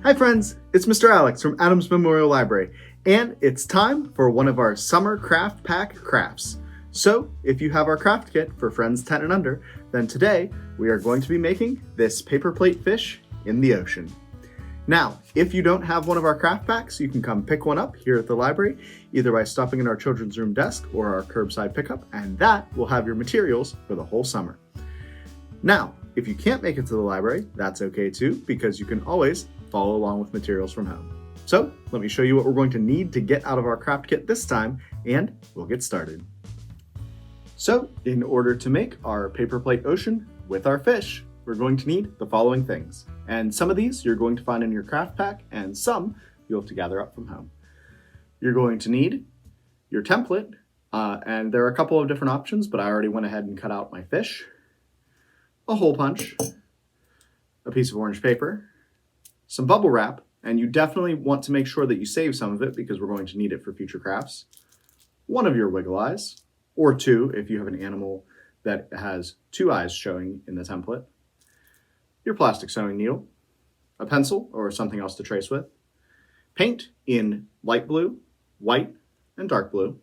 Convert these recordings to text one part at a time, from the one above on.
Hi friends, it's Mr. Alex from Adams Memorial Library, and it's time for one of our summer craft pack crafts. So, if you have our craft kit for friends 10 and under, then today we are going to be making this paper plate fish in the ocean. Now, if you don't have one of our craft packs, you can come pick one up here at the library, either by stopping in our children's room desk or our curbside pickup, and that will have your materials for the whole summer. Now, if you can't make it to the library, that's okay too, because you can always follow along with materials from home. So let me show you what we're going to need to get out of our craft kit this time, and we'll get started. So in order to make our paper plate ocean with our fish, we're going to need the following things. And some of these you're going to find in your craft pack, and some you'll have to gather up from home. You're going to need your template, and there are a couple of different options, but I already went ahead and cut out my fish, a hole punch, a piece of orange paper, some bubble wrap, and you definitely want to make sure that you save some of it because we're going to need it for future crafts, one of your wiggle eyes, or two if you have an animal that has two eyes showing in the template, your plastic sewing needle, a pencil or something else to trace with, paint in light blue, white, and dark blue,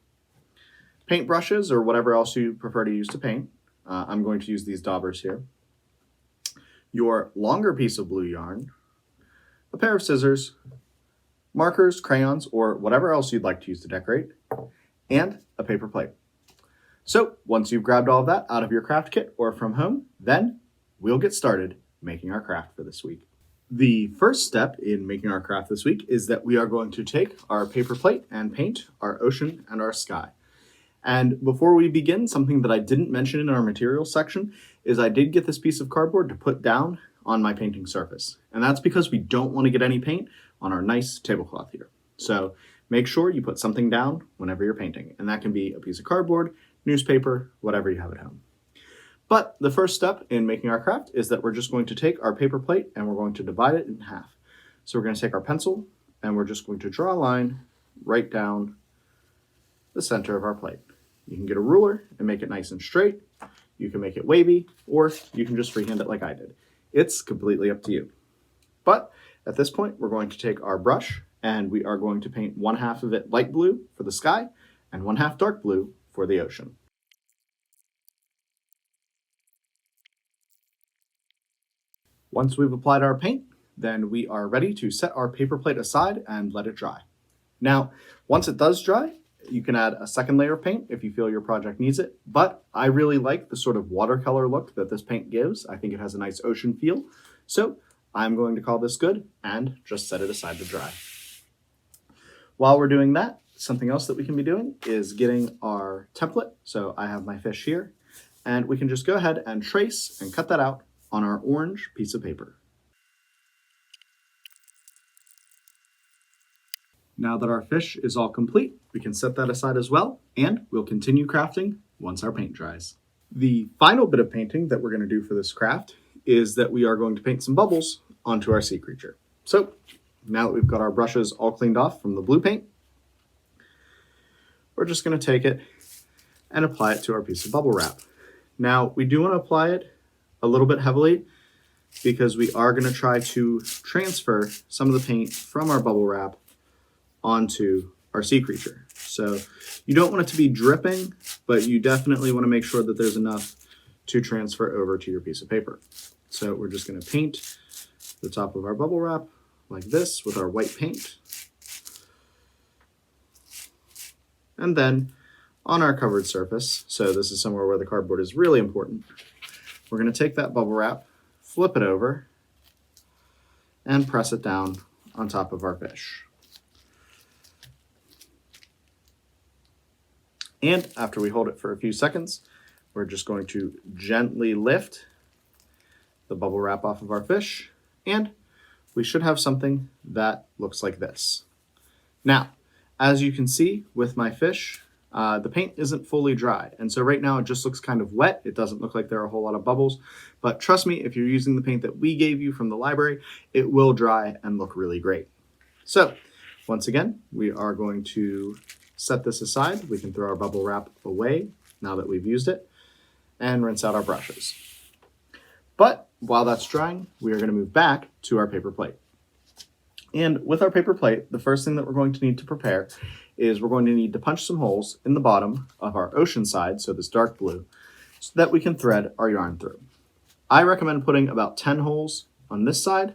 paint brushes or whatever else you prefer to use to paint. I'm going to use these daubers here. Your longer piece of blue yarn, a pair of scissors, markers, crayons, or whatever else you'd like to use to decorate, and a paper plate. So once you've grabbed all of that out of your craft kit or from home, then we'll get started making our craft for this week. The first step in making our craft this week is that we are going to take our paper plate and paint our ocean and our sky. And before we begin, something that I didn't mention in our materials section is I did get this piece of cardboard to put down on my painting surface. And that's because we don't want to get any paint on our nice tablecloth here. So make sure you put something down whenever you're painting. And that can be a piece of cardboard, newspaper, whatever you have at home. But the first step in making our craft is that we're just going to take our paper plate and we're going to divide it in half. So we're going to take our pencil and we're just going to draw a line right down the center of our plate. You can get a ruler and make it nice and straight. You can make it wavy, or you can just freehand it like I did. It's completely up to you. But at this point, we're going to take our brush and we are going to paint one half of it light blue for the sky and one half dark blue for the ocean. Once we've applied our paint, then we are ready to set our paper plate aside and let it dry. Now, once it does dry, you can add a second layer of paint if you feel your project needs it, but I really like the sort of watercolor look that this paint gives. I think it has a nice ocean feel, so I'm going to call this good and just set it aside to dry. While we're doing that, something else that we can be doing is getting our template. So I have my fish here, and we can just go ahead and trace and cut that out on our orange piece of paper. Now that our fish is all complete, we can set that aside as well, and we'll continue crafting once our paint dries. The final bit of painting that we're going to do for this craft is that we are going to paint some bubbles onto our sea creature. So now that we've got our brushes all cleaned off from the blue paint, we're just going to take it and apply it to our piece of bubble wrap. Now we do want to apply it a little bit heavily because we are going to try to transfer some of the paint from our bubble wrap onto our sea creature. So you don't want it to be dripping, but you definitely want to make sure that there's enough to transfer over to your piece of paper. So we're just going to paint the top of our bubble wrap like this with our white paint. And then on our covered surface, so this is somewhere where the cardboard is really important, we're going to take that bubble wrap, flip it over, and press it down on top of our fish. And after we hold it for a few seconds, we're just going to gently lift the bubble wrap off of our fish, and we should have something that looks like this. Now, as you can see with my fish, the paint isn't fully dry, and so right now it just looks kind of wet. It doesn't look like there are a whole lot of bubbles, but trust me, if you're using the paint that we gave you from the library, it will dry and look really great. So, once again, we are going to set this aside. We can throw our bubble wrap away now that we've used it and rinse out our brushes. But while that's drying, we are going to move back to our paper plate. And with our paper plate, the first thing that we're going to need to prepare is we're going to need to punch some holes in the bottom of our ocean side, so this dark blue, so that we can thread our yarn through. I recommend putting about 10 holes on this side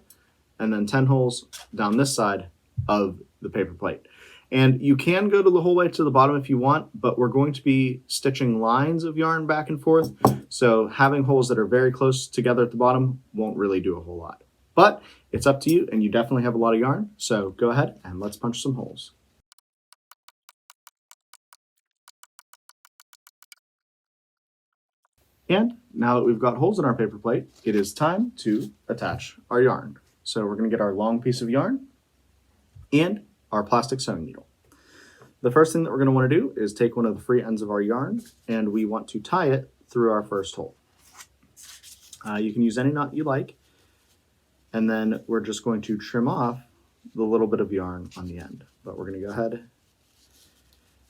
and then 10 holes down this side of the paper plate. And you can go to the whole way to the bottom if you want, but we're going to be stitching lines of yarn back and forth, so having holes that are very close together at the bottom won't really do a whole lot. But it's up to you, and you definitely have a lot of yarn, so go ahead and let's punch some holes. And now that we've got holes in our paper plate, it is time to attach our yarn. So we're going to get our long piece of yarn and our plastic sewing needle. The first thing that we're going to want to do is take one of the free ends of our yarn, and we want to tie it through our first hole. You can use any knot you like, and then we're just going to trim off the little bit of yarn on the end. But we're going to go ahead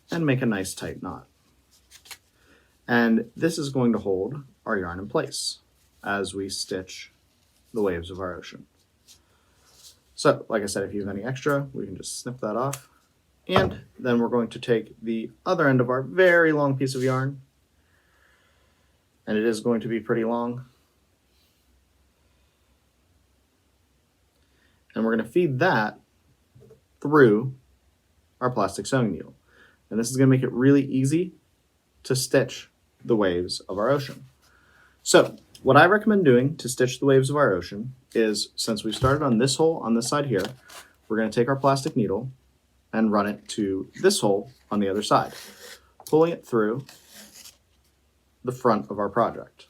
and make a nice tight knot. And this is going to hold our yarn in place as we stitch the waves of our ocean. So, like I said, if you have any extra, we can just snip that off. And then we're going to take the other end of our very long piece of yarn, and it is going to be pretty long. And we're going to feed that through our plastic sewing needle. And this is going to make it really easy to stitch the waves of our ocean. So what I recommend doing to stitch the waves of our ocean is, since we started on this hole on this side here, we're going to take our plastic needle and run it to this hole on the other side, pulling it through the front of our project.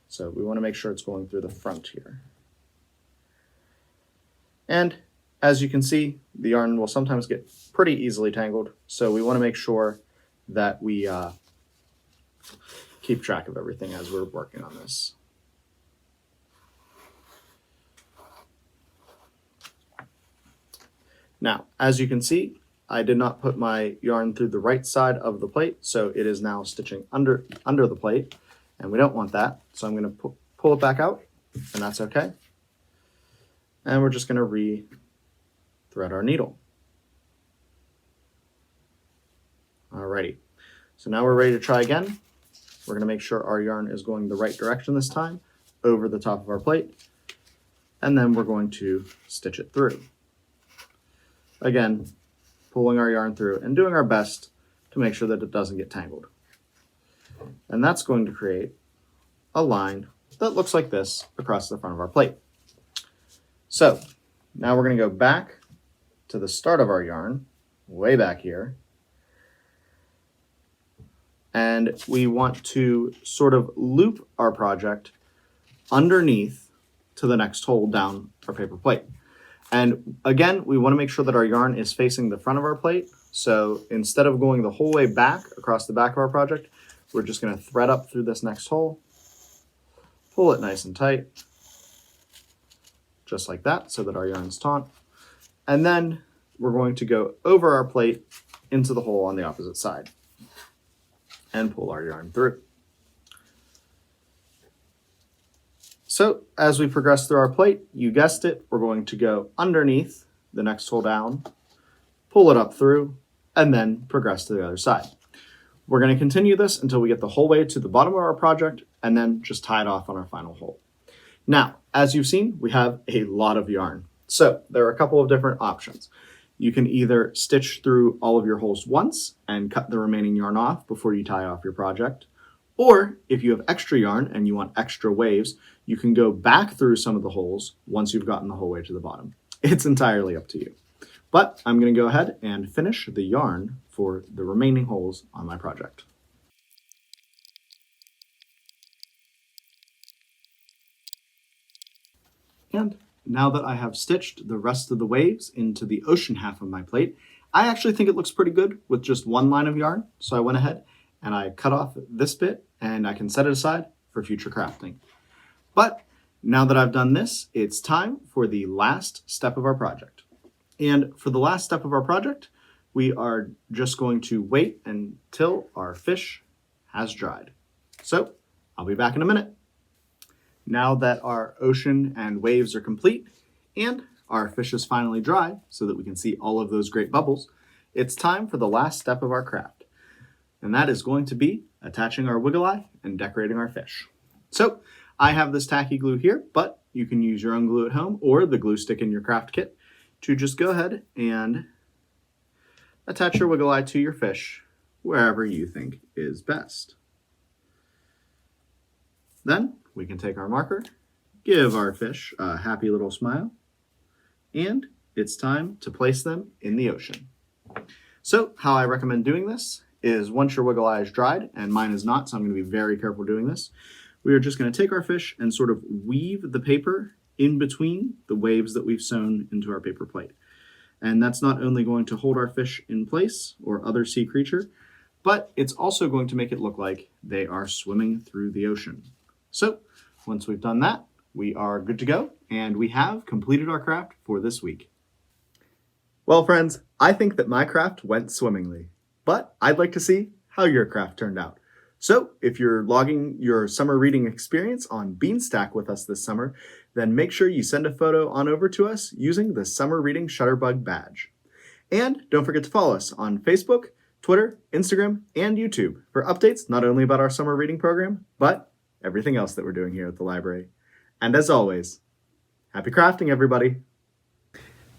So we want to make sure it's going through the front here. And as you can see, the yarn will sometimes get pretty easily tangled, so we want to make sure that we keep track of everything as we're working on this. Now, as you can see, I did not put my yarn through the right side of the plate, so it is now stitching under the plate, and we don't want that. So I'm going to pull it back out, and that's okay. And we're just going to re-thread our needle. Alrighty, so now we're ready to try again. We're going to make sure our yarn is going the right direction this time, over the top of our plate, and then we're going to stitch it through. Again, pulling our yarn through and doing our best to make sure that it doesn't get tangled. And that's going to create a line that looks like this across the front of our plate. So now we're going to go back to the start of our yarn, way back here, and we want to sort of loop our project underneath to the next hole down our paper plate. And again, we want to make sure that our yarn is facing the front of our plate. So instead of going the whole way back across the back of our project, we're just going to thread up through this next hole, pull it nice and tight, just like that, so that our yarn is taut. And then we're going to go over our plate into the hole on the opposite side and pull our yarn through. So as we progress through our plate, you guessed it, we're going to go underneath the next hole down, pull it up through, and then progress to the other side. We're going to continue this until we get the whole way to the bottom of our project, and then just tie it off on our final hole. Now, as you've seen, we have a lot of yarn. So there are a couple of different options. You can either stitch through all of your holes once and cut the remaining yarn off before you tie off your project. Or if you have extra yarn and you want extra waves, you can go back through some of the holes once you've gotten the whole way to the bottom. It's entirely up to you. But I'm going to go ahead and finish the yarn for the remaining holes on my project. And now that I have stitched the rest of the waves into the ocean half of my plate, I actually think it looks pretty good with just one line of yarn. So I went ahead and I cut off this bit, and I can set it aside for future crafting. But now that I've done this, it's time for the last step of our project. And for the last step of our project, we are just going to wait until our fish has dried. So I'll be back in a minute. Now that our ocean and waves are complete and our fish is finally dry so that we can see all of those great bubbles, it's time for the last step of our craft. And that is going to be attaching our wiggle eye and decorating our fish. So I have this tacky glue here, but you can use your own glue at home or the glue stick in your craft kit to just go ahead and attach your wiggle eye to your fish wherever you think is best. Then we can take our marker, give our fish a happy little smile, and it's time to place them in the ocean. So how I recommend doing this is once your wiggle eye is dried, and mine is not, so I'm going to be very careful doing this, we are just going to take our fish and sort of weave the paper in between the waves that we've sewn into our paper plate. And that's not only going to hold our fish in place or other sea creature, but it's also going to make it look like they are swimming through the ocean. So once we've done that, we are good to go, and we have completed our craft for this week. Well, friends, I think that my craft went swimmingly, but I'd like to see how your craft turned out. So if you're logging your summer reading experience on Beanstack with us this summer, then make sure you send a photo on over to us using the Summer Reading Shutterbug badge. And don't forget to follow us on Facebook, Twitter, Instagram, and YouTube for updates not only about our summer reading program, but everything else that we're doing here at the library. And as always, happy crafting, everybody!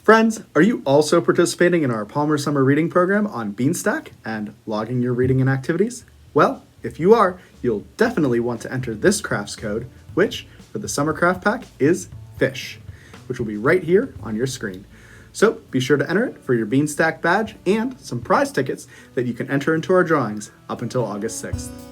Friends, are you also participating in our Palmer Summer Reading Program on Beanstack and logging your reading and activities? Well, if you are, you'll definitely want to enter this crafts code, which for the Summer Craft Pack is FISH, which will be right here on your screen. So be sure to enter it for your Beanstack badge and some prize tickets that you can enter into our drawings up until August 6th.